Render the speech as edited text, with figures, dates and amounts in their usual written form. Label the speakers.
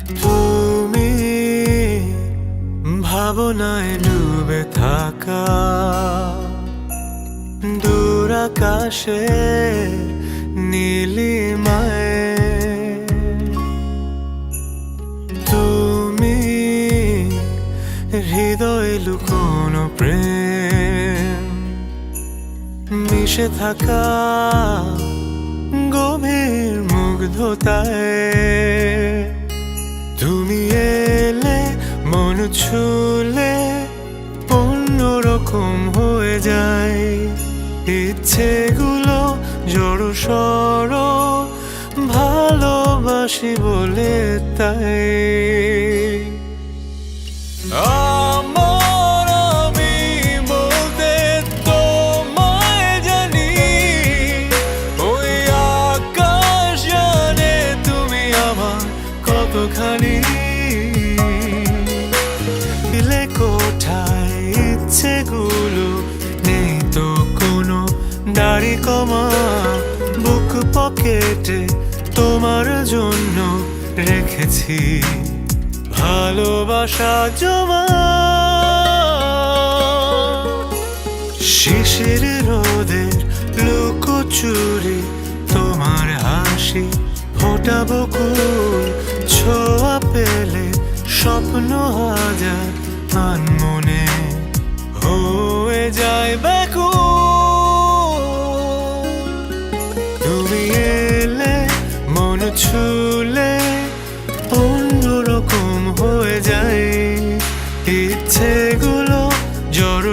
Speaker 1: তুমি ভাবনায় ডুবে থাকা দূর আকাশে নীলিমায়, তুমি হৃদয় লুকোনো প্রেম মিশে থাকা গভীর মুগ্ধতায়। তুমি এলে মন ছুলে অন্যরকম হয়ে যায়, ইচ্ছেগুলো জড় সড় ভালোবাসি বলে তাই। আমি বলতে তোমায় জানি, ওই আকাশ জানে তুমি আমার কতখানি। দিলে কোঠায় ইচ্ছেগুলো নেই তো কোনো দাড়ি কমা, বুক পকেটে তোমার জন্য রেখেছি ভালোবাসা জমা। শিশির রোদের লুকোচুরি তোমার হাসি ফোটা বকুল ছোঁয়া পেলে স্বপ্ন হাজার আনমনে হয়ে যায় ব্যাকুল। তুমি এলে মন ছুলে অন্যরকম হয়ে যায়, ইচ্ছেগুলো জড়